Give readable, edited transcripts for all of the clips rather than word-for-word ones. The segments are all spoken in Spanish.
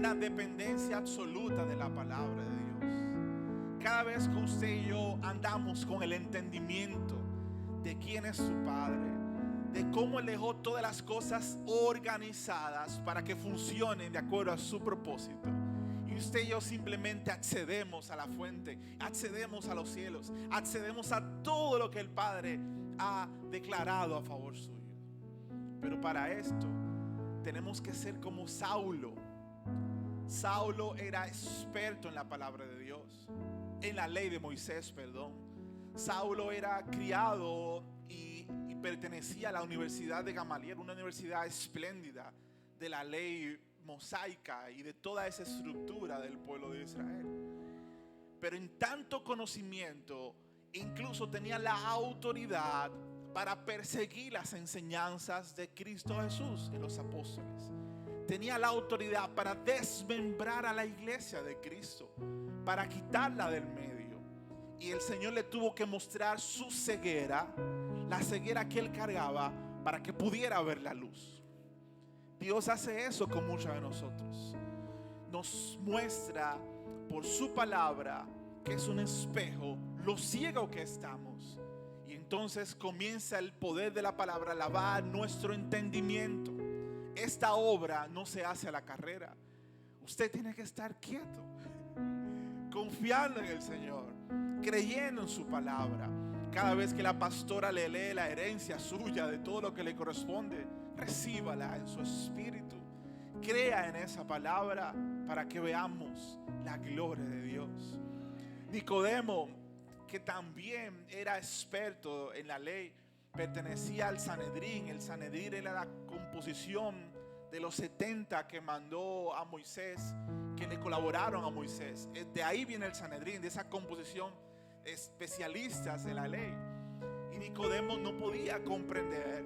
una dependencia absoluta de la palabra de Dios. Cada vez que usted y yo andamos con el entendimiento de quién es su Padre, de cómo Él dejó todas las cosas organizadas para que funcionen de acuerdo a su propósito, y usted y yo simplemente accedemos a la fuente, accedemos a los cielos, accedemos a todo lo que el Padre ha declarado a favor suyo. Pero para esto tenemos que ser como Saulo. Saulo era experto en la palabra de Dios, en la ley de Moisés, perdón. Saulo era criado y pertenecía a la Universidad de Gamaliel, una universidad espléndida de la ley mosaica y de toda esa estructura del pueblo de Israel. Pero en tanto conocimiento, incluso tenía la autoridad para perseguir las enseñanzas de Cristo Jesús y los apóstoles. Tenía la autoridad para desmembrar a la iglesia de Cristo, para quitarla del medio. Y el Señor le tuvo que mostrar su ceguera, la ceguera que él cargaba, para que pudiera ver la luz. Dios hace eso con muchos de nosotros. Nos muestra por su palabra, que es un espejo, lo ciego que estamos. Y entonces comienza el poder de la palabra a lavar nuestro entendimiento. Esta obra no se hace a la carrera. Usted tiene que estar quieto, confiando en el Señor, creyendo en su palabra. Cada vez que la pastora le lee la herencia suya de todo lo que le corresponde, recíbala en su espíritu. Crea en esa palabra para que veamos la gloria de Dios. Nicodemo, que también era experto en la ley, pertenecía al Sanedrín. El Sanedrín era la composición de los 70 que mandó a Moisés, que le colaboraron a Moisés. De ahí viene el Sanedrín, de esa composición, especialistas en la ley. Y Nicodemo no podía comprender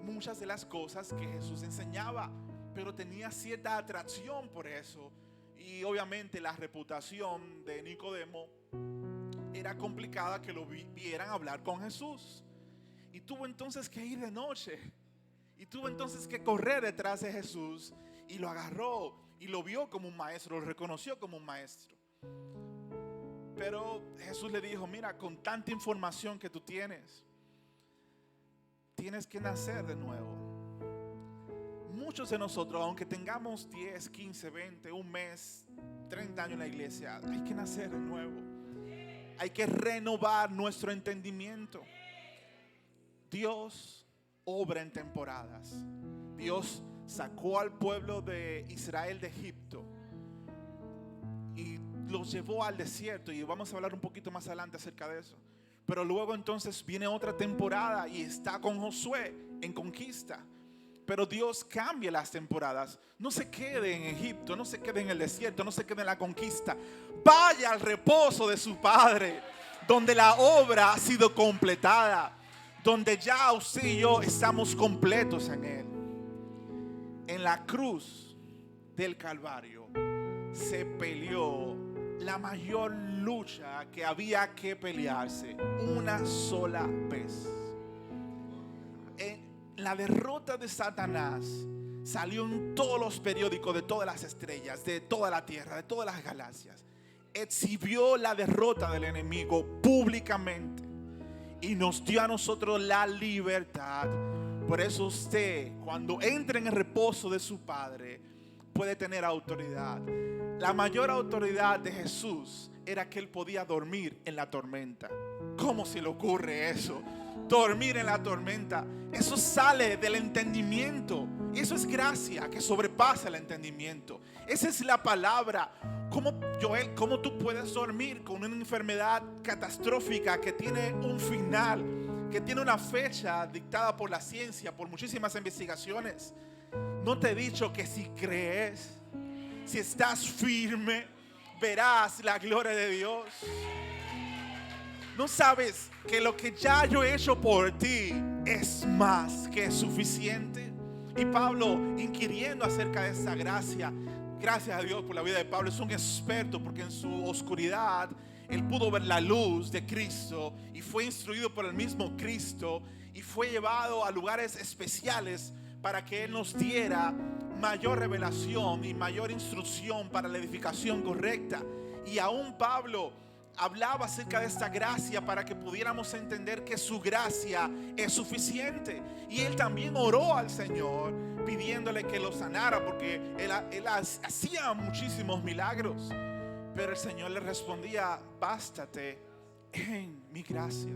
muchas de las cosas que Jesús enseñaba, pero tenía cierta atracción por eso. Y obviamente la reputación de Nicodemo era complicada, que lo vieran hablar con Jesús. Y tuvo entonces que ir de noche, y tuvo entonces que correr detrás de Jesús, y lo agarró y lo vio como un maestro, lo reconoció como un maestro. Pero Jesús le dijo: mira, con tanta información que tú tienes, tienes que nacer de nuevo. Muchos de nosotros, aunque tengamos 10, 15, 20, un mes, 30 años en la iglesia, hay que nacer de nuevo. Hay que renovar nuestro entendimiento. Dios obra en temporadas. Dios sacó al pueblo de Israel de Egipto y los llevó al desierto, y vamos a hablar un poquito más adelante acerca de eso. Pero luego entonces viene otra temporada y está con Josué en conquista. Pero Dios cambia las temporadas. No se quede en Egipto, no se quede en el desierto, no se quede en la conquista. Vaya al reposo de su Padre, donde la obra ha sido completada, donde ya usted y yo estamos completos en Él. En la cruz del Calvario se peleó la mayor lucha que había que pelearse una sola vez. La derrota de Satanás salió en todos los periódicos de todas las estrellas, de toda la tierra, de todas las galaxias. Exhibió la derrota del enemigo públicamente y nos dio a nosotros la libertad. Por eso usted, cuando entre en el reposo de su Padre, puede tener autoridad. La mayor autoridad de Jesús era que Él podía dormir en la tormenta. ¿Cómo se le ocurre eso? Dormir en la tormenta. Eso sale del entendimiento. Y eso es gracia que sobrepasa el entendimiento. Esa es la palabra. ¿Cómo, Joel, cómo tú puedes dormir con una enfermedad catastrófica que tiene un final, que tiene una fecha dictada por la ciencia, por muchísimas investigaciones? ¿No te he dicho que si crees, si estás firme, verás la gloria de Dios? ¿No sabes que lo que ya yo he hecho por ti es más que suficiente? Y Pablo, inquiriendo acerca de esta gracia, gracias a Dios por la vida de Pablo, es un experto, porque en su oscuridad él pudo ver la luz de Cristo y fue instruido por el mismo Cristo y fue llevado a lugares especiales para que Él nos diera mayor revelación y mayor instrucción para la edificación correcta. Y aún Pablo hablaba acerca de esta gracia para que pudiéramos entender que su gracia es suficiente. Y él también oró al Señor pidiéndole que lo sanara, porque él hacía muchísimos milagros. Pero el Señor le respondía: bástate en mi gracia.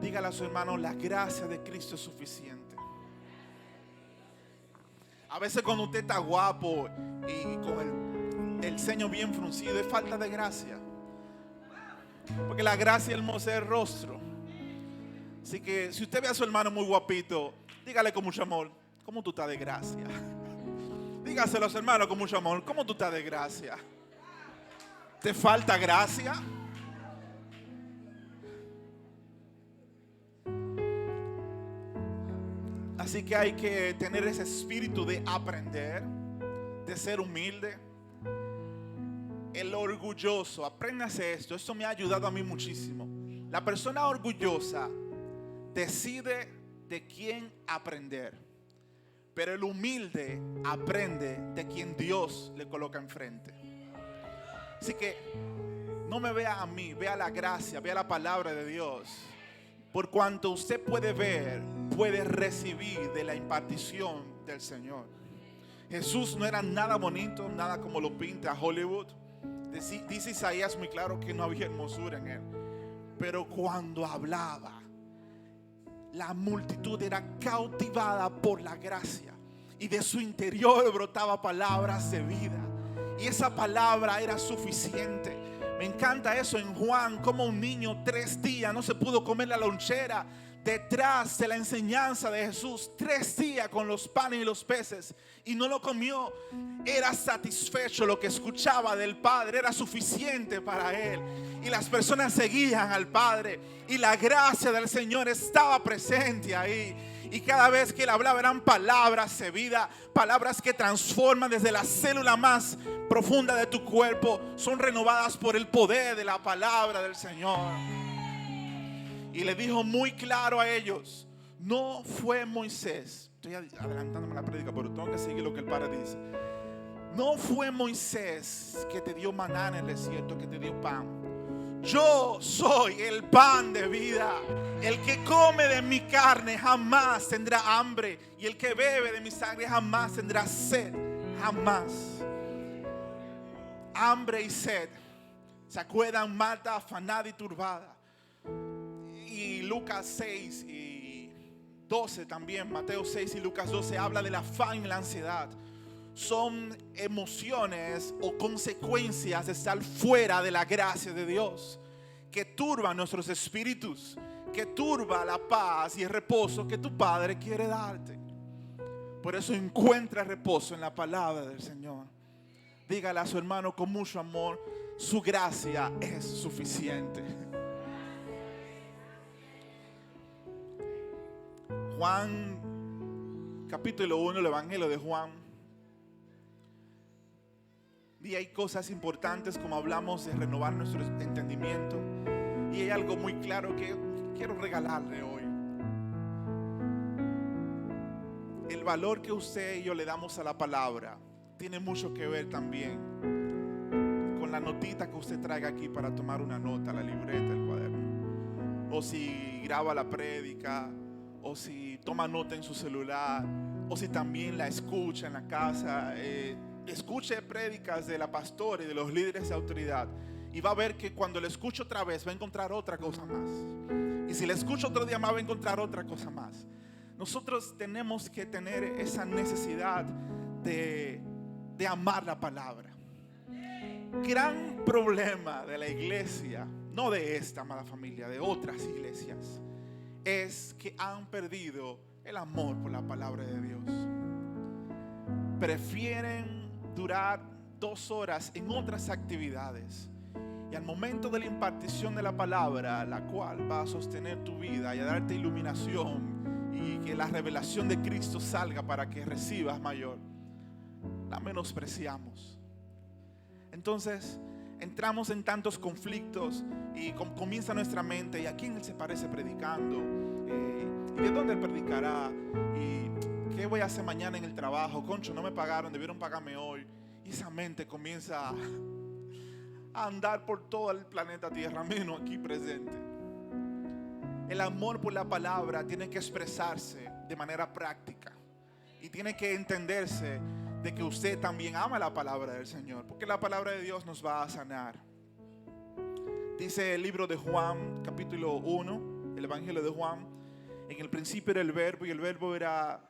Dígale a su hermano: la gracia de Cristo es suficiente. A veces cuando usted está guapo y con el ceño bien fruncido, es falta de gracia. Porque la gracia hermosa es el rostro. Así que si usted ve a su hermano muy guapito, dígale con mucho amor: ¿cómo tú estás de gracia? Dígaselo a su hermano con mucho amor: ¿cómo tú estás de gracia? ¿Te falta gracia? Así que hay que tener ese espíritu de aprender, de ser humilde. El orgulloso, apréndase esto me ha ayudado a mí muchísimo. La persona orgullosa decide de quién aprender, pero el humilde aprende de quien Dios le coloca enfrente. Así que no me vea a mí, vea la gracia, vea la palabra de Dios. Por cuanto usted puede ver, puede recibir de la impartición del Señor. Jesús no era nada bonito, nada como lo pinta Hollywood. Dice Isaías muy claro que no había hermosura en él. Pero cuando hablaba, la multitud era cautivada por la gracia, y de su interior brotaba palabras de vida. Y esa palabra era suficiente. Me encanta eso en Juan, como un niño 3 días no se pudo comer la lonchera detrás de la enseñanza de Jesús. 3 días con los panes y los peces y no lo comió. Era satisfecho, lo que escuchaba del Padre era suficiente para él. Y las personas seguían al Padre y la gracia del Señor estaba presente ahí. Y cada vez que él hablaba eran palabras de vida, palabras que transforman desde la célula más profunda de tu cuerpo. Son renovadas por el poder de la palabra del Señor. Y le dijo muy claro a ellos: no fue Moisés. Estoy adelantándome la prédica, pero tengo que seguir lo que el Padre dice. No fue Moisés que te dio maná en el desierto, que te dio pan. Yo soy el pan de vida. El que come de mi carne jamás tendrá hambre, y el que bebe de mi sangre jamás tendrá sed. Jamás. Hambre y sed. ¿Se acuerdan? Marta afanada y turbada. Y Lucas 6 y 12 también, Mateo 6 y Lucas 12 habla del afán y la ansiedad. Son emociones o consecuencias de estar fuera de la gracia de Dios, que turban nuestros espíritus, que turba la paz y el reposo que tu Padre quiere darte. Por eso encuentra reposo en la palabra del Señor. Dígale a su hermano con mucho amor: su gracia es suficiente. Juan capítulo 1, el Evangelio de Juan. Y hay cosas importantes, como hablamos de renovar nuestro entendimiento. Y hay algo muy claro que quiero regalarle hoy. El valor que usted y yo le damos a la palabra tiene mucho que ver también con la notita que usted traiga aquí para tomar una nota, la libreta, el cuaderno. O si graba la prédica, o si toma nota en su celular, o si también la escucha en la casa. Escuche prédicas de la pastora y de los líderes de autoridad, y va a ver que cuando le escuche otra vez va a encontrar otra cosa más. Y si le escucho otro día más va a encontrar otra cosa más. Nosotros tenemos que tener esa necesidad de amar la palabra. Gran problema de la iglesia, no de esta, amada familia, de otras iglesias, es que han perdido el amor por la palabra de Dios. Prefieren durar 2 horas en otras actividades, y al momento de la impartición de la palabra, la cual va a sostener tu vida y a darte iluminación y que la revelación de Cristo salga para que recibas mayor, la menospreciamos. Entonces entramos en tantos conflictos y comienza nuestra mente: ¿y a quién él se parece predicando? ¿Y de dónde él predicará? ¿Y ¿qué voy a hacer mañana en el trabajo? Concho, no me pagaron, debieron pagarme hoy. Y esa mente comienza a andar por todo el planeta Tierra, menos aquí presente. El amor por la palabra tiene que expresarse de manera práctica. Y tiene que entenderse de que usted también ama la palabra del Señor, porque la palabra de Dios nos va a sanar. Dice el libro de Juan, capítulo 1, el Evangelio de Juan: en el principio era el verbo, y el verbo era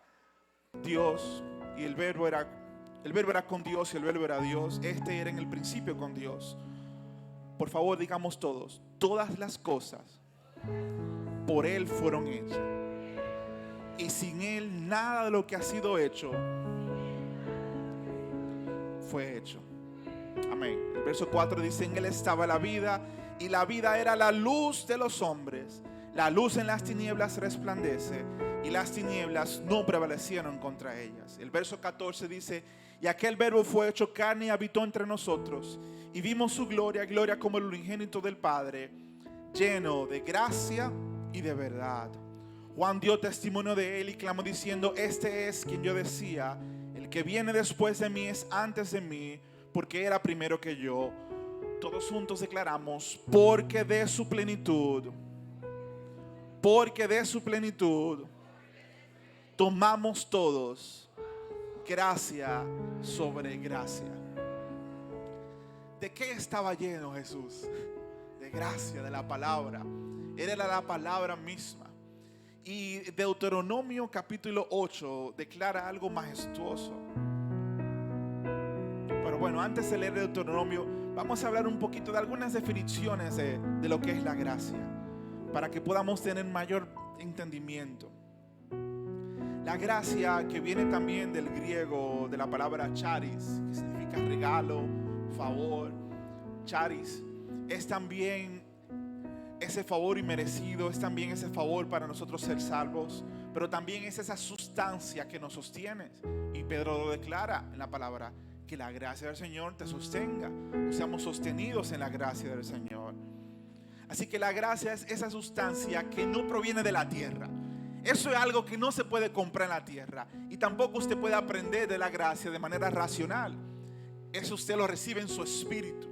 Dios, y el verbo era con Dios, y el verbo era Dios. Este era en el principio con Dios. Por favor, digamos todos: todas las cosas por Él fueron hechas, y sin Él nada de lo que ha sido hecho fue hecho. Amén. El verso 4 dice: en Él estaba la vida, y la vida era la luz de los hombres. La luz en las tinieblas resplandece, y las tinieblas no prevalecieron contra ellas. El verso 14 dice: y aquel verbo fue hecho carne y habitó entre nosotros, y vimos su gloria, gloria como el unigénito del Padre, lleno de gracia y de verdad. Juan dio testimonio de él y clamó diciendo: este es quien yo decía, el que viene después de mí es antes de mí, porque era primero que yo. Todos juntos declaramos: porque de su plenitud tomamos todos gracia sobre gracia. ¿De qué estaba lleno Jesús? De gracia, de la palabra. Era la palabra misma. Y Deuteronomio capítulo 8 declara algo majestuoso. Pero bueno, antes de leer Deuteronomio, vamos a hablar un poquito de algunas definiciones de lo que es la gracia, para que podamos tener mayor entendimiento. La gracia, que viene también del griego, de la palabra charis, que significa regalo, favor. Charis es también ese favor inmerecido, es también ese favor para nosotros ser salvos, pero también es esa sustancia que nos sostiene. Y Pedro lo declara en la palabra: que la gracia del Señor te sostenga, o seamos sostenidos en la gracia del Señor. Así que la gracia es esa sustancia que no proviene de la tierra. Eso es algo que no se puede comprar en la tierra, y tampoco usted puede aprender de la gracia de manera racional. Eso usted lo recibe en su espíritu.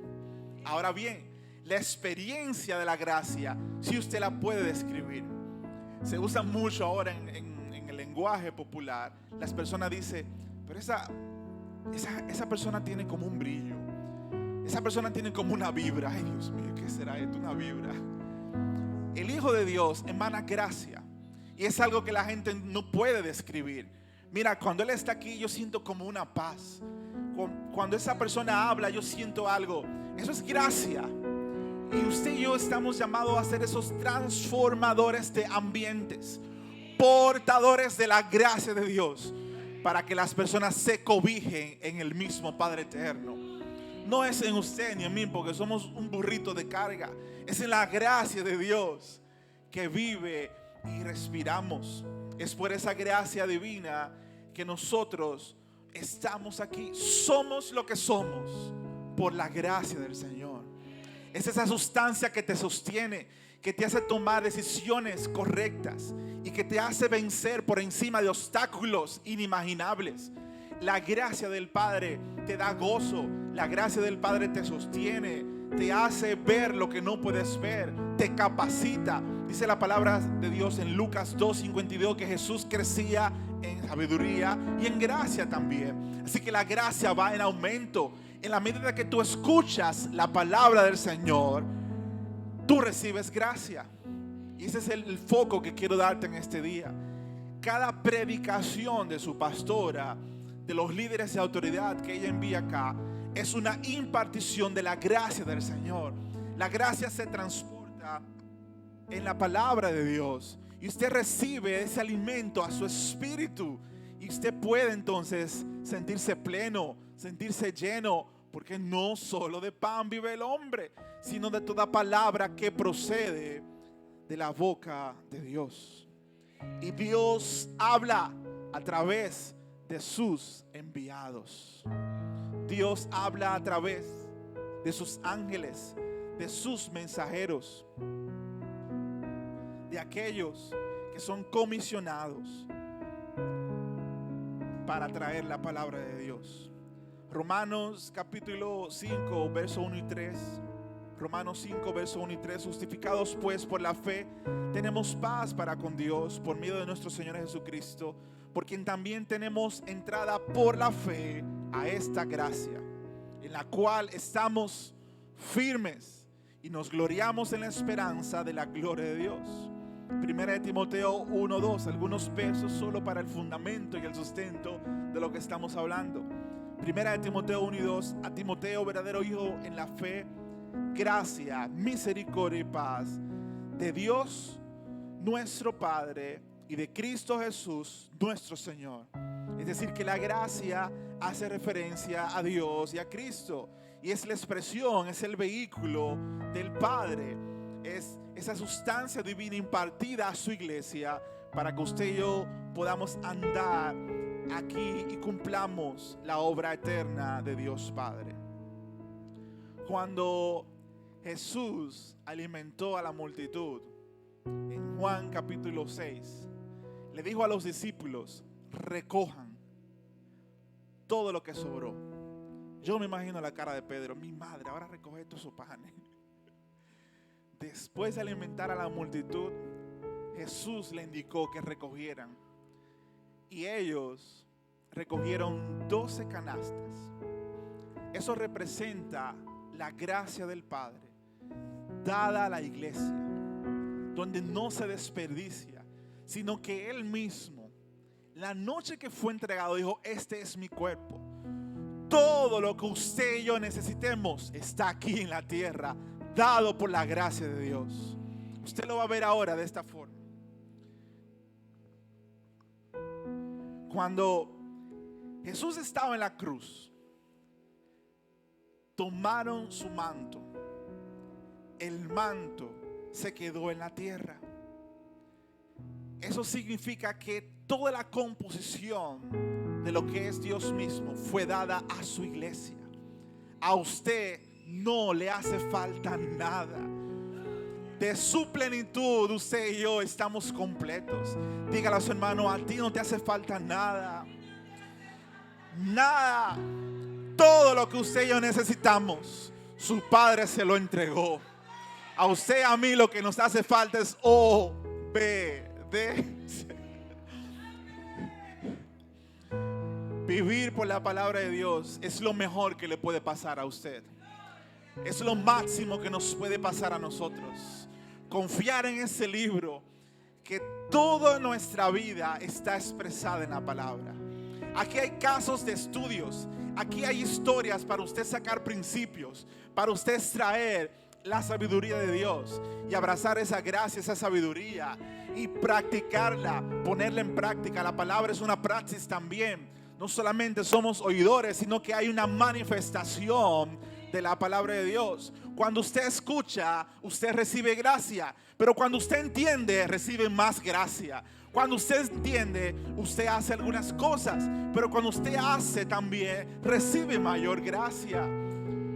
Ahora bien, la experiencia de la gracia, si usted la puede describir. Se usa mucho ahora en el lenguaje popular. Las personas dicen: pero esa persona tiene como un brillo, esa persona tiene como una vibra. Ay, Dios mío, ¿qué será esto? Una vibra. El Hijo de Dios emana gracia, y es algo que la gente no puede describir. Mira, cuando Él está aquí, yo siento como una paz. Cuando esa persona habla, yo siento algo. Eso es gracia. Y usted y yo estamos llamados a ser esos transformadores de ambientes, portadores de la gracia de Dios, para que las personas se cobijen en el mismo Padre eterno. No es en usted ni en mí, porque somos un burrito de carga. Es en la gracia de Dios que vive y respiramos. Es por esa gracia divina que nosotros estamos aquí. Somos lo que somos por la gracia del Señor. Es esa sustancia que te sostiene, que te hace tomar decisiones correctas y que te hace vencer por encima de obstáculos inimaginables. La gracia del Padre te da gozo. La gracia del Padre te sostiene, te hace ver lo que no puedes ver, te capacita. Dice la palabra de Dios en Lucas 2:52 que Jesús crecía en sabiduría y en gracia también. Así que la gracia va en aumento. En la medida que tú escuchas la palabra del Señor, tú recibes gracia. Y ese es el foco que quiero darte en este día. Cada predicación de su pastora, de los líderes de autoridad que ella envía acá, es una impartición de la gracia del Señor. La gracia se transporta en la palabra de Dios, y usted recibe ese alimento a su espíritu, y usted puede entonces sentirse pleno, sentirse lleno, porque no solo de pan vive el hombre, sino de toda palabra que procede de la boca de Dios. Y Dios habla a través de sus enviados. Dios habla a través de sus ángeles, de sus mensajeros, de aquellos que son comisionados para traer la palabra de Dios. Romanos capítulo 5, verso 1 y 3. Romanos 5, verso 1 y 3. Justificados pues por la fe, tenemos paz para con Dios por medio de nuestro Señor Jesucristo, por quien también tenemos entrada por la fe a esta gracia, en la cual estamos firmes y nos gloriamos en la esperanza de la gloria de Dios. Primera de Timoteo 1:2, algunos versos solo para el fundamento y el sustento de lo que estamos hablando. Primera de Timoteo 1:2, a Timoteo, verdadero hijo en la fe, gracia, misericordia y paz de Dios nuestro Padre y de Cristo Jesús nuestro Señor. Es decir, que la gracia hace referencia a Dios y a Cristo, y es la expresión, es el vehículo del Padre, es esa sustancia divina impartida a su iglesia para que usted y yo podamos andar aquí y cumplamos la obra eterna de Dios Padre. Cuando Jesús alimentó a la multitud en Juan capítulo 6, le dijo a los discípulos: recojan todo lo que sobró. Yo me imagino la cara de Pedro: mi madre, ahora recoge todos esos panes. Después de alimentar a la multitud, Jesús le indicó que recogieran, y ellos recogieron 12 canastas. Eso representa la gracia del Padre dada a la iglesia, donde no se desperdicia, sino que Él mismo, la noche que fue entregado, dijo: este es mi cuerpo. Todo lo que usted y yo necesitemos está aquí en la tierra, dado por la gracia de Dios. Usted lo va a ver ahora de esta forma. Cuando Jesús estaba en la cruz, tomaron su manto. El manto se quedó en la tierra. Eso significa que toda la composición de lo que es Dios mismo fue dada a su iglesia. A usted no le hace falta nada. De su plenitud, usted y yo estamos completos. Dígale a su hermano: a ti no te hace falta nada. Nada. Todo lo que usted y yo necesitamos, su Padre se lo entregó. A usted y a mí lo que nos hace falta es obedecer. Vivir por la palabra de Dios es lo mejor que le puede pasar a usted. Es lo máximo que nos puede pasar a nosotros. Confiar en ese libro, que toda nuestra vida está expresada en la palabra. Aquí hay casos de estudios. Aquí hay historias para usted sacar principios, para usted extraer la sabiduría de Dios y abrazar esa gracia, esa sabiduría y practicarla, ponerla en práctica. La palabra es una praxis también. No solamente somos oidores, sino que hay una manifestación de la palabra de Dios. Cuando usted escucha, usted recibe gracia, pero cuando usted entiende, recibe más gracia. Cuando usted entiende, usted hace algunas cosas, pero cuando usted hace también, recibe mayor gracia.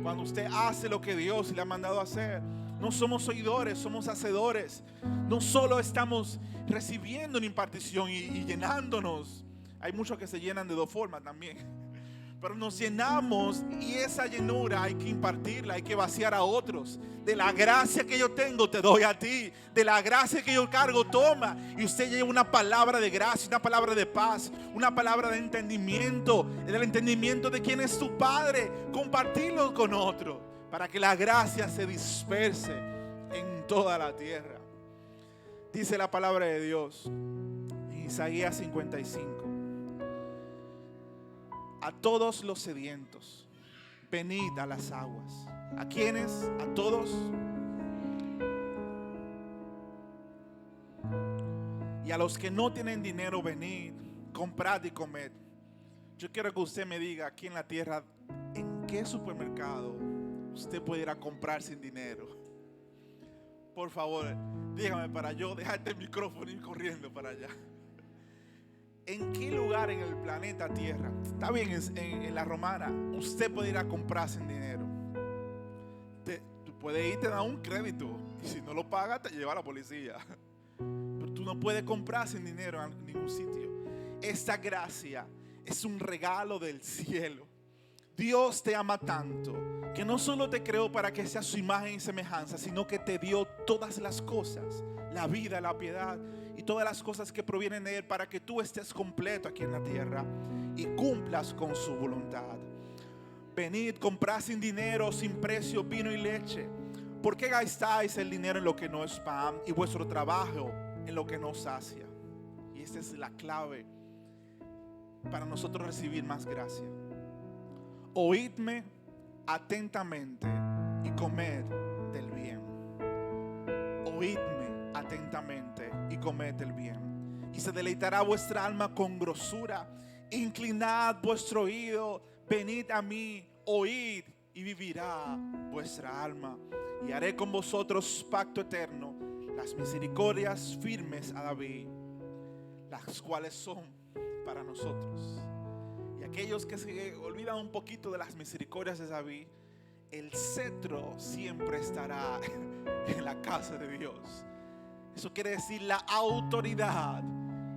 Cuando usted hace lo que Dios le ha mandado a hacer, no somos oidores, somos hacedores. No solo estamos recibiendo una impartición y llenándonos. Hay muchos que se llenan de dos formas también. Pero nos llenamos, y esa llenura hay que impartirla, hay que vaciar a otros. De la gracia que yo tengo te doy a ti. De la gracia que yo cargo, toma. Y usted lleva una palabra de gracia, una palabra de paz, una palabra de entendimiento, el entendimiento de quién es tu Padre. Compartirlo con otro para que la gracia se disperse en toda la tierra. Dice la palabra de Dios en Isaías 55. A todos los sedientos, venid a las aguas. ¿A quiénes? A todos. Y a los que no tienen dinero, venid, comprad y comed. Yo quiero que usted me diga aquí en la tierra, ¿en qué supermercado usted puede ir a comprar sin dinero? Por favor, dígame para yo dejarte el micrófono y ir corriendo para allá. ¿En qué lugar en el planeta Tierra? Está bien, en la Romana, usted puede ir a comprar sin dinero. Tú puedes ir, te da un crédito, y si no lo pagas, te lleva a la policía. Pero tú no puedes comprar sin dinero en ningún sitio. Esta gracia es un regalo del cielo. Dios te ama tanto que no solo te creó para que seas su imagen y semejanza, sino que te dio todas las cosas, la vida, la piedad y todas las cosas que provienen de Él, para que tú estés completo aquí en la tierra y cumplas con su voluntad. Venid, comprad sin dinero, sin precio, vino y leche. ¿Por qué gastáis el dinero en lo que no es pan y vuestro trabajo en lo que no sacia? Y esta es la clave para nosotros recibir más gracia. Oídme atentamente y comed del bien. Oídme atentamente y comed del bien. Y se deleitará vuestra alma con grosura. Inclinad vuestro oído, venid a mí, oíd y vivirá vuestra alma. Y haré con vosotros pacto eterno, las misericordias firmes a David, las cuales son para nosotros. Y aquellos que se olvidan un poquito de las misericordias de David, el cetro siempre estará en la casa de Dios. Eso quiere decir la autoridad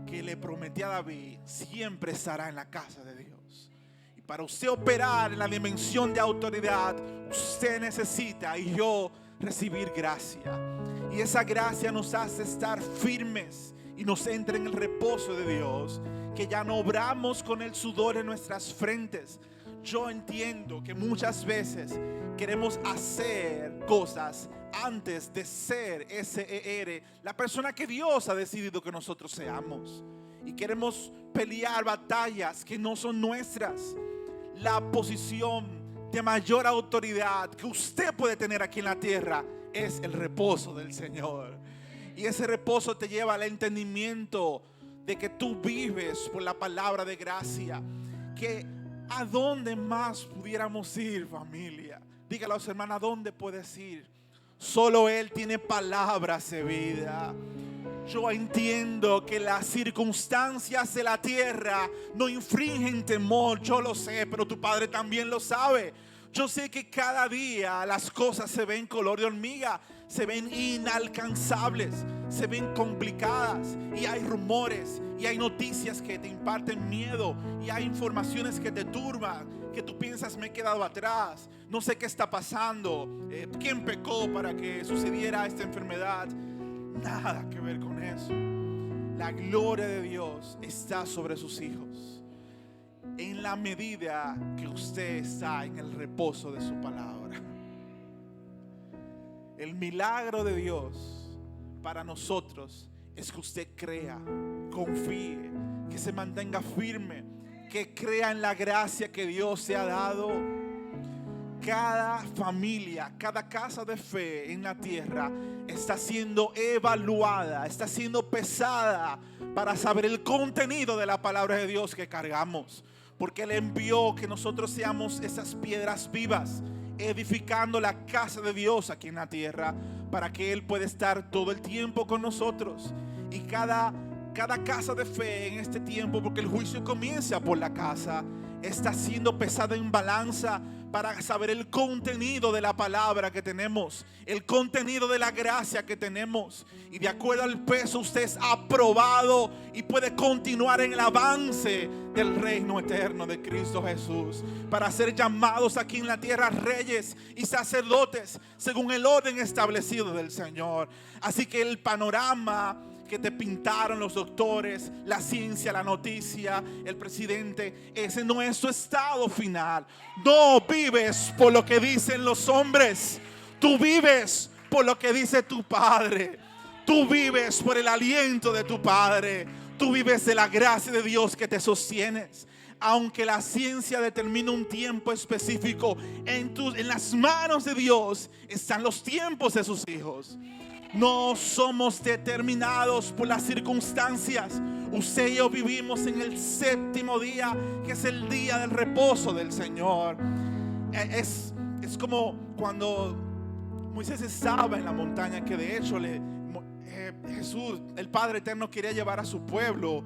que le prometí a David siempre estará en la casa de Dios. Y para usted operar en la dimensión de autoridad, usted necesita y yo recibir gracia. Y esa gracia nos hace estar firmes y nos entra en el reposo de Dios, que ya no obramos con el sudor en nuestras frentes. Yo entiendo que muchas veces queremos hacer cosas antes de ser SER, la persona que Dios ha decidido que nosotros seamos. Y queremos pelear batallas que no son nuestras. La posición de mayor autoridad que usted puede tener aquí en la tierra es el reposo del Señor. Y ese reposo te lleva al entendimiento de que tú vives por la palabra de gracia. Que ¿a dónde más pudiéramos ir, familia? Dígale a su hermana, ¿a dónde puedes ir? Solo Él tiene palabras de vida. Yo entiendo que las circunstancias de la tierra no infringen temor, yo lo sé, pero tu Padre también lo sabe. Yo sé que cada día las cosas se ven color de hormiga, se ven inalcanzables, se ven complicadas, y hay rumores y hay noticias que te imparten miedo y hay informaciones que te turban, que tú piensas, me he quedado atrás, no sé qué está pasando, quién pecó para que sucediera esta enfermedad. Nada que ver con eso. La gloria de Dios está sobre sus hijos en la medida que usted está en el reposo de su palabra. El milagro de Dios para nosotros es que usted crea, confíe, que se mantenga firme, que crea en la gracia que Dios se ha dado. Cada familia, cada casa de fe en la tierra está siendo evaluada, está siendo pesada para saber el contenido de la palabra de Dios que cargamos. Porque Él envió que nosotros seamos esas piedras vivas, edificando la casa de Dios aquí en la tierra, para que Él pueda estar todo el tiempo con nosotros. Y cada casa de fe en este tiempo, porque el juicio comienza por la casa, está siendo pesada en balanza para saber el contenido de la palabra que tenemos, el contenido de la gracia que tenemos. Y de acuerdo al peso usted es aprobado y puede continuar en el avance del reino eterno de Cristo Jesús, para ser llamados aquí en la tierra reyes y sacerdotes según el orden establecido del Señor. Así que el panorama que te pintaron los doctores, la ciencia, la noticia, el presidente, ese no es tu estado final. No vives por lo que dicen los hombres, tú vives por lo que dice tu Padre. Tú vives por el aliento de tu Padre. Tú vives de la gracia de Dios que te sostienes. Aunque la ciencia determina un tiempo específico, en las manos de Dios están los tiempos de sus hijos. No somos determinados por las circunstancias. Usted y yo vivimos en el séptimo día, que es el día del reposo del Señor. Es como cuando Moisés estaba en la montaña, que de hecho Jesús, el Padre Eterno, quería llevar a su pueblo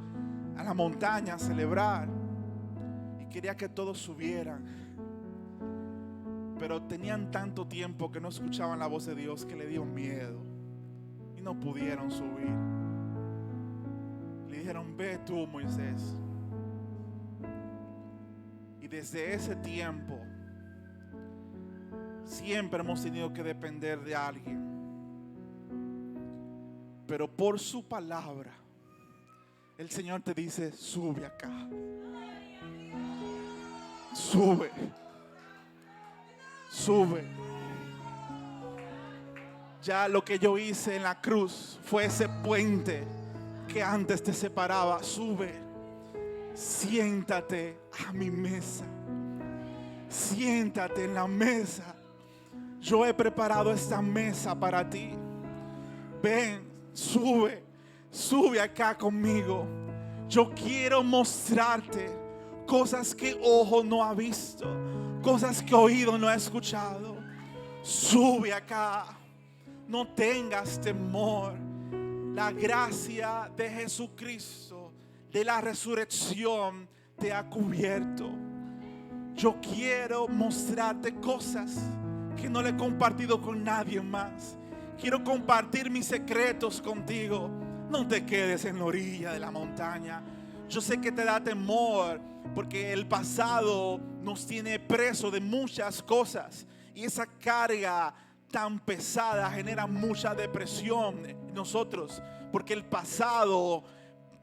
a la montaña a celebrar, y quería que todos subieran, pero tenían tanto tiempo que no escuchaban la voz de Dios que le dio miedo y no pudieron subir. Le dijeron: ve tú, Moisés. desde ese tiempo siempre hemos tenido que depender de alguien. Pero por su palabra, el Señor te dice: sube acá. Sube. Sube. Ya lo que yo hice en la cruz fue ese puente que antes te separaba. Sube. Siéntate a mi mesa. Siéntate en la mesa. Yo he preparado esta mesa para ti. Ven, sube. Sube acá conmigo. Yo quiero mostrarte cosas que ojo no ha visto, cosas que oído no ha escuchado. Sube acá. No tengas temor. La gracia de Jesucristo, de la resurrección, te ha cubierto. Yo quiero mostrarte cosas que no le he compartido con nadie más. Quiero compartir mis secretos contigo. No te quedes en la orilla de la montaña. Yo sé que te da temor porque el pasado nos tiene preso de muchas cosas. Y esa carga tan pesada genera mucha depresión en nosotros, porque el pasado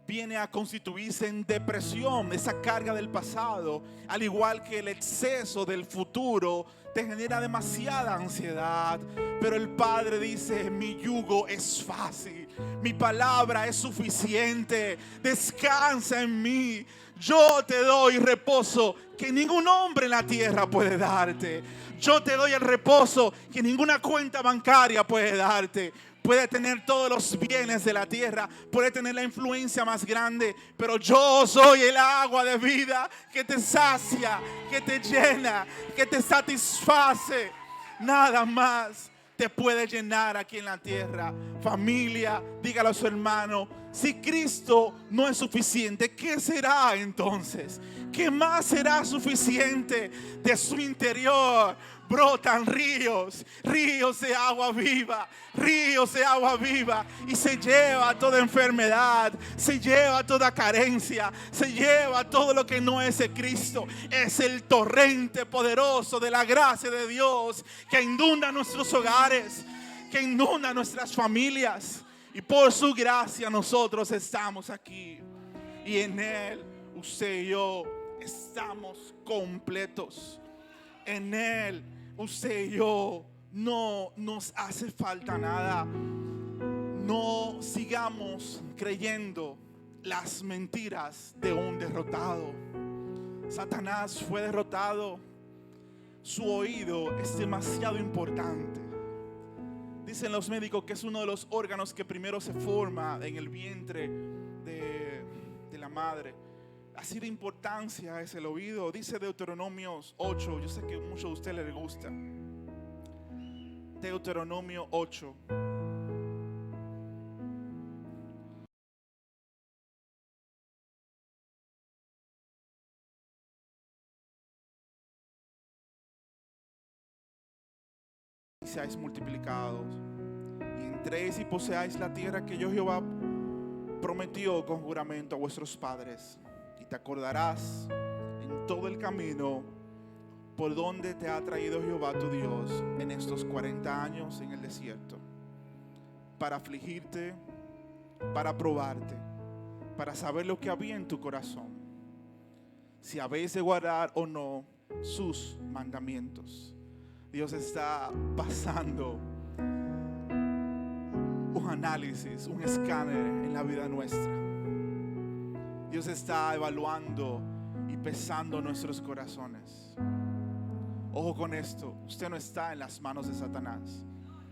viene a constituirse en depresión. Esa carga del pasado, al igual que el exceso del futuro, te genera demasiada ansiedad. Pero el Padre dice: mi yugo es fácil, mi palabra es suficiente, descansa en mí. Yo te doy reposo que ningún hombre en la tierra puede darte. Yo te doy el reposo que ninguna cuenta bancaria puede darte. Puede tener todos los bienes de la tierra, puede tener la influencia más grande, pero yo soy el agua de vida que te sacia, que te llena, que te satisface. Nada más te puede llenar aquí en la tierra. Familia, dígalo a su hermano: si Cristo no es suficiente, ¿qué será entonces? ¿Qué más será suficiente? De su interior brotan ríos, ríos de agua viva, ríos de agua viva, y se lleva toda enfermedad, se lleva toda carencia, se lleva todo lo que no es de Cristo. Es el torrente poderoso de la gracia de Dios que inunda nuestros hogares, que inunda nuestras familias, y por su gracia nosotros estamos aquí, y en Él usted y yo estamos completos. En Él usted y yo no nos hace falta nada. No sigamos creyendo las mentiras de un derrotado. Satanás fue derrotado. Su oído es demasiado importante. Dicen los médicos que es uno de los órganos que primero se forma en el vientre de la madre. Así de importancia es el oído. Dice Deuteronomio 8. Yo sé que a muchos de ustedes les gusta. Deuteronomio 8. Seáis multiplicados y entréis y poseáis la tierra que yo Jehová prometió con juramento a vuestros padres. Y te acordarás en todo el camino por donde te ha traído Jehová tu Dios en estos 40 años en el desierto, para afligirte, para probarte, para saber lo que había en tu corazón, si habéis de guardar o no sus mandamientos. Dios está pasando un análisis, un escáner en la vida nuestra. Dios está evaluando y pesando nuestros corazones. Ojo con esto: usted no está en las manos de Satanás.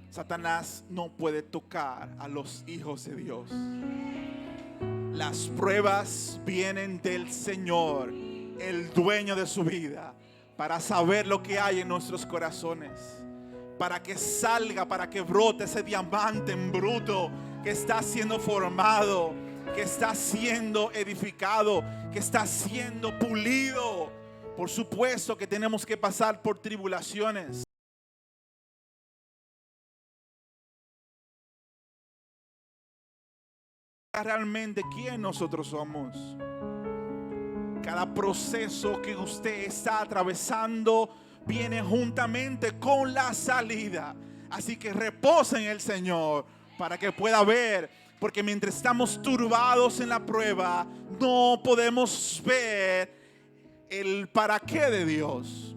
Satanás no puede tocar a los hijos de Dios. Las pruebas vienen del Señor, el dueño de su vida, para saber lo que hay en nuestros corazones, para que salga, para que brote ese diamante en bruto que está siendo formado, que está siendo edificado, que está siendo pulido. Por supuesto que tenemos que pasar por tribulaciones. Realmente quién nosotros somos. Cada proceso que usted está atravesando viene juntamente con la salida. Así que reposa en el Señor para que pueda ver. Porque mientras estamos turbados en la prueba, no podemos ver el para qué de Dios.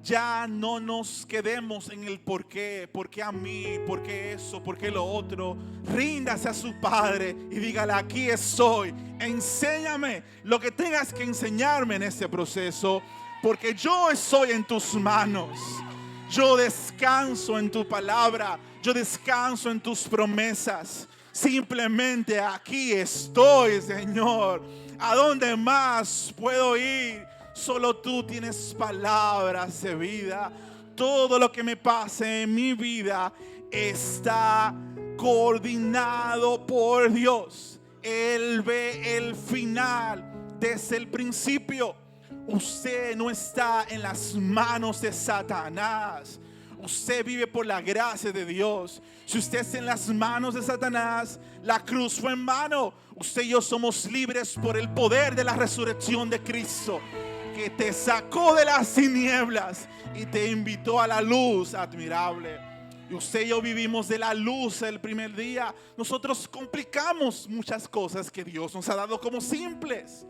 Ya no nos quedemos en el por qué a mí, por qué eso, por qué lo otro. Ríndase a su Padre y dígale: aquí estoy, enséñame lo que tengas que enseñarme en este proceso, porque yo estoy en tus manos. Yo descanso en tu palabra, yo descanso en tus promesas. Simplemente aquí estoy, Señor. ¿A dónde más puedo ir? Solo tú tienes palabras de vida. Todo lo que me pase en mi vida está coordinado por Dios. Él ve el final desde el principio. Usted no está en las manos de Satanás. Usted vive por la gracia de Dios. Si usted está en las manos de Satanás, la cruz fue en vano. Usted y yo somos libres por el poder de la resurrección de Cristo, que te sacó de las tinieblas y te invitó a la luz admirable. Y usted y yo vivimos de la luz el primer día. Nosotros complicamos muchas cosas que Dios nos ha dado como simples.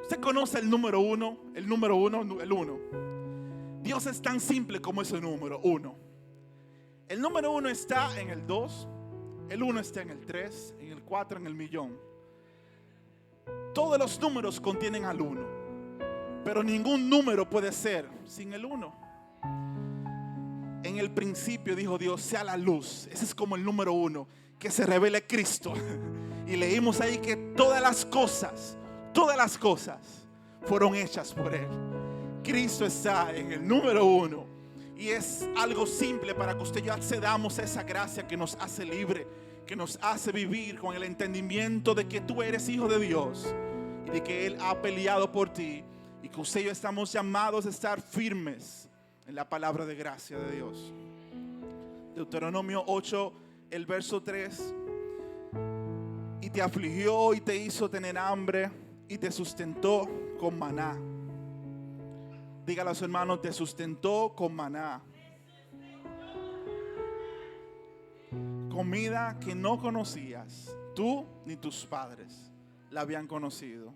Usted conoce el número uno, el uno. Dios es tan simple como ese número, uno. El número uno está en el 2, el 1 está en el 3, en el 4, en el millón. Todos los números contienen al 1, pero ningún número puede ser sin el 1. En el principio dijo Dios: sea la luz. Ese es como el número 1, que se revele Cristo. Y leímos ahí que todas las cosas fueron hechas por Él. Cristo está en el número 1. Y es algo simple para que usted y yo accedamos a esa gracia que nos hace libre, que nos hace vivir con el entendimiento de que tú eres hijo de Dios y de que Él ha peleado por ti, y que usted y yo estamos llamados a estar firmes en la palabra de gracia de Dios. Deuteronomio 8, el verso 3. Y te afligió y te hizo tener hambre y te sustentó con maná. Dígale a su hermano: te sustentó con maná. Comida que no conocías, tú ni tus padres la habían conocido.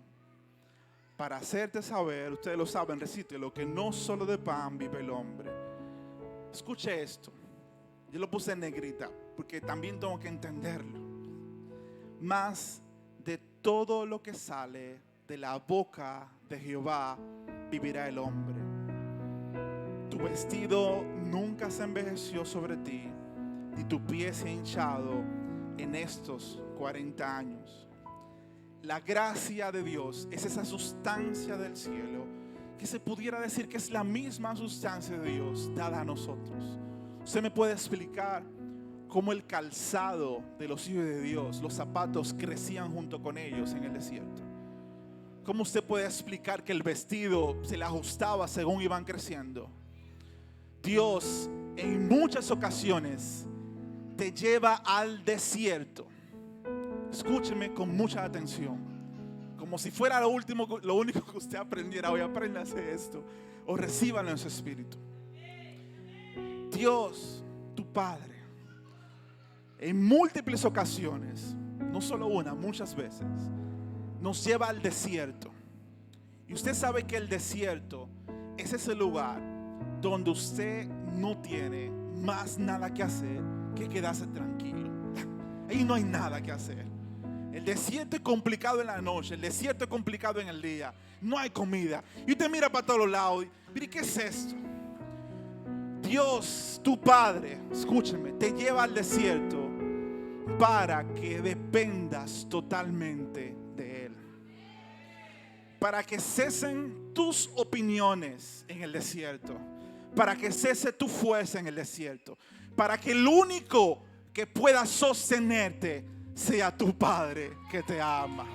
Para hacerte saber, ustedes lo saben, recítelo, que no solo de pan vive el hombre. Escuche esto. Yo lo puse en negrita porque también tengo que entenderlo. Más de todo lo que sale de la boca de Jehová vivirá el hombre. Tu vestido nunca se envejeció sobre ti, ni tu pie se ha hinchado en estos 40 años. La gracia de Dios es esa sustancia del cielo que se pudiera decir que es la misma sustancia de Dios dada a nosotros. Usted me puede explicar cómo el calzado de los hijos de Dios, los zapatos, crecían junto con ellos en el desierto. ¿Cómo usted puede explicar que el vestido se le ajustaba según iban creciendo? Dios en muchas ocasiones te lleva al desierto. Escúcheme con mucha atención, como si fuera lo único que usted aprendiera hoy. Aprenda a hacer esto o recíbalo en su espíritu. Dios, tu Padre, en múltiples ocasiones, no solo una, muchas veces, nos lleva al desierto. Y usted sabe que el desierto es ese lugar donde usted no tiene más nada que hacer que quedarse tranquilo. Ahí no hay nada que hacer. El desierto es complicado en la noche, el desierto es complicado en el día. No hay comida. Y usted mira para todos lados y mire, ¿qué es esto? Dios, tu Padre, escúcheme, te lleva al desierto para que dependas totalmente de Él. Para que cesen tus opiniones en el desierto. Para que cese tu fuerza en el desierto. Para que el único que pueda sostenerte sea tu Padre que te ama.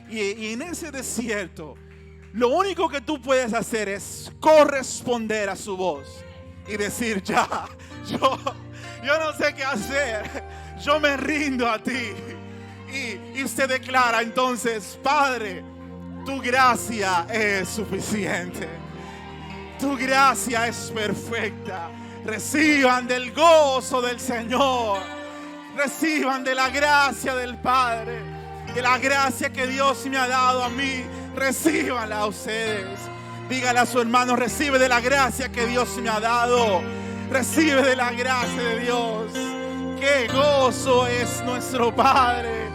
Y en ese desierto, lo único que tú puedes hacer es corresponder a su voz y decir: ya, yo no sé qué hacer, yo me rindo a ti. Y usted declara entonces: Padre, Tu gracia es suficiente. Tu gracia es perfecta. Reciban del gozo del Señor. Reciban de la gracia del Padre. De la gracia que Dios me ha dado a mí. Recíbanla a ustedes. Dígale a su hermano: recibe de la gracia que Dios me ha dado. Recibe de la gracia de Dios. Qué gozo es nuestro Padre.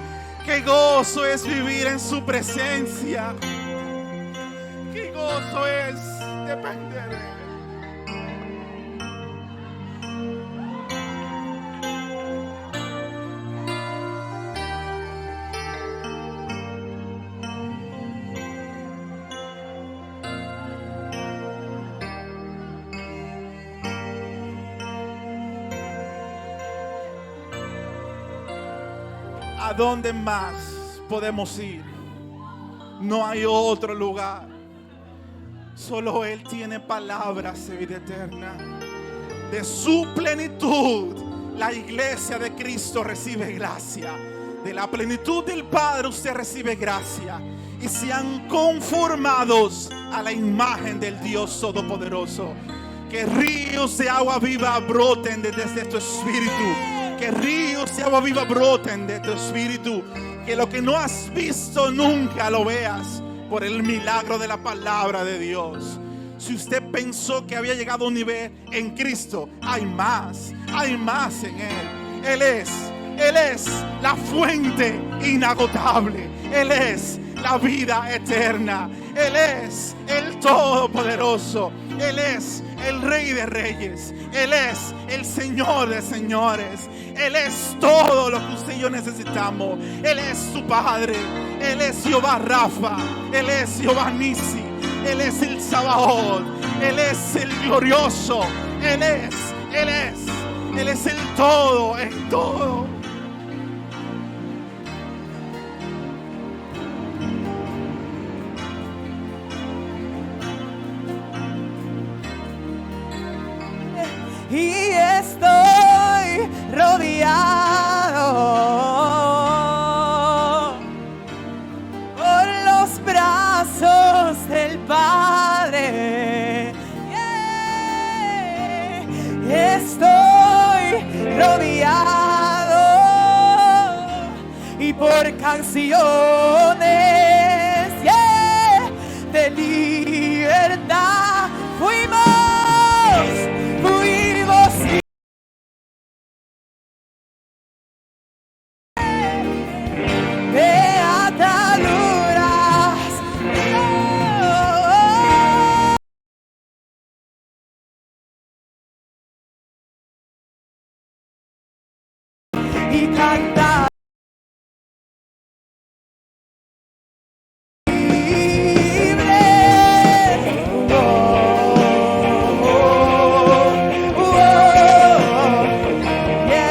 Qué gozo es vivir en su presencia. Qué gozo es depender de Él. ¿A dónde más podemos ir? No hay otro lugar. Solo Él tiene palabras de vida eterna. De su plenitud, la iglesia de Cristo recibe gracia. De la plenitud del Padre usted recibe gracia. Y sean conformados a la imagen del Dios Todopoderoso. Que ríos de agua viva broten desde tu espíritu. Que ríos de agua viva broten de tu espíritu. Que lo que no has visto nunca lo veas por el milagro de la palabra de Dios. Si usted pensó que había llegado a un nivel en Cristo, hay más en Él. Él es la fuente inagotable. Él es la vida eterna. Él es el Todopoderoso. Él es el Rey de Reyes. Él es el Señor de Señores. Él es todo lo que usted y yo necesitamos. Él es su Padre. Él es Jehová Rafa. Él es Jehová Nisi. Él es el Sabaoth. Él es el glorioso. Él es el todo en todo. Y estoy rodeado por los brazos del Padre. Estoy rodeado y por canciones de libertad fuimos de ataduras. Y cantar libre. Yeah.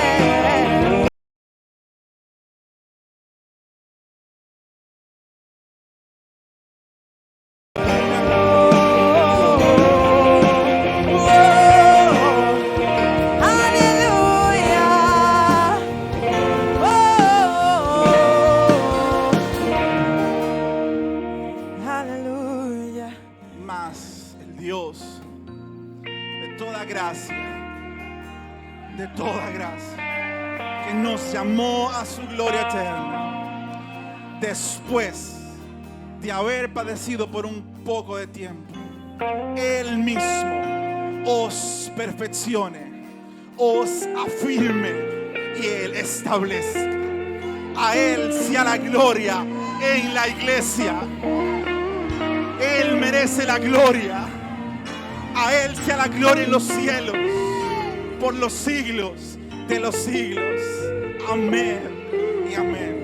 Mas el Dios de toda gracia, que nos llamó a su gloria eterna, después de haber padecido por un poco de tiempo, Él mismo os perfeccione, os afirme y Él establezca. A Él sea la gloria en la iglesia. Él merece la gloria. A Él sea la gloria en los cielos por los siglos de los siglos. Amén y amén.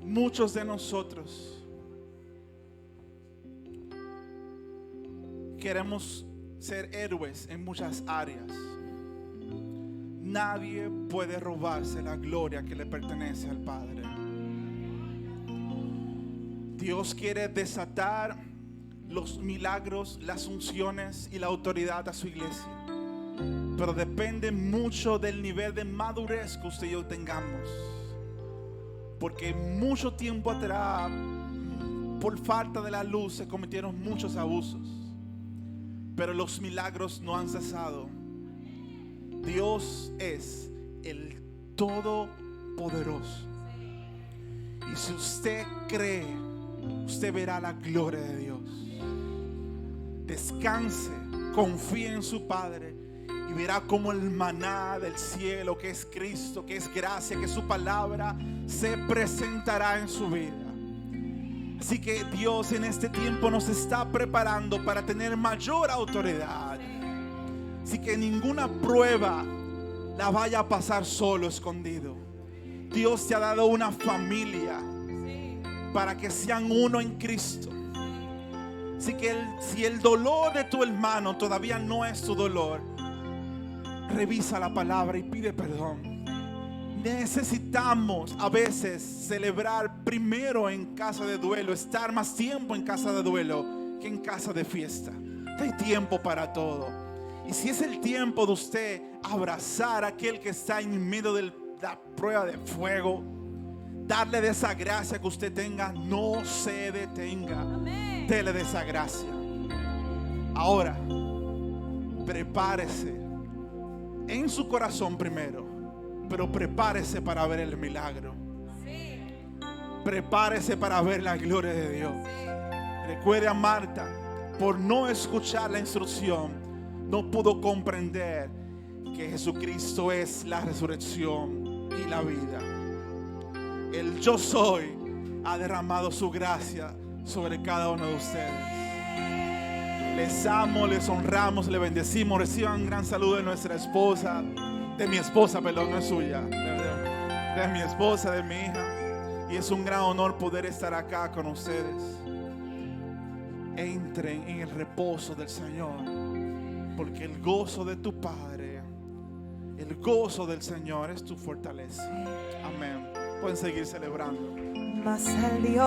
Muchos de nosotros queremos ser héroes en muchas áreas. Nadie puede robarse la gloria que le pertenece al Padre. Dios quiere desatar los milagros, las unciones y la autoridad a su iglesia. Pero depende mucho del nivel de madurez que usted y yo tengamos. Porque mucho tiempo atrás, por falta de la luz, se cometieron muchos abusos. Pero los milagros no han cesado. Dios es el Todopoderoso. Y si usted cree, usted verá la gloria de Dios. Descanse, confíe en su Padre y verá como el maná del cielo, que es Cristo, que es gracia, que es su palabra, se presentará en su vida. Así que Dios en este tiempo nos está preparando para tener mayor autoridad. Así que ninguna prueba la vaya a pasar solo, escondido. Dios te ha dado una familia para que sean uno en Cristo. Así que si el dolor de tu hermano todavía no es tu dolor, revisa la palabra y pide perdón. Necesitamos a veces celebrar primero en casa de duelo, estar más tiempo en casa de duelo que en casa de fiesta. Hay tiempo para todo. Y si es el tiempo de usted abrazar a aquel que está en medio de la prueba de fuego, darle de esa gracia que usted tenga, no se detenga. Amén. Dele de esa gracia. Ahora, prepárese en su corazón primero, pero prepárese para ver el milagro. Sí. Prepárese para ver la gloria de Dios. Sí. Recuerde a Marta, por no escuchar la instrucción, no pudo comprender que Jesucristo es la resurrección y la vida. El yo soy ha derramado su gracia sobre cada uno de ustedes. Les amo, les honramos, les bendecimos. Reciban un gran saludo de nuestra esposa, de mi esposa, perdón, no es suya, de mi esposa, de mi hija. Y es un gran honor poder estar acá con ustedes. Entren en el reposo del Señor, porque el gozo de tu Padre, el gozo del Señor es tu fortaleza. Amén. Pueden seguir celebrando. Mas salió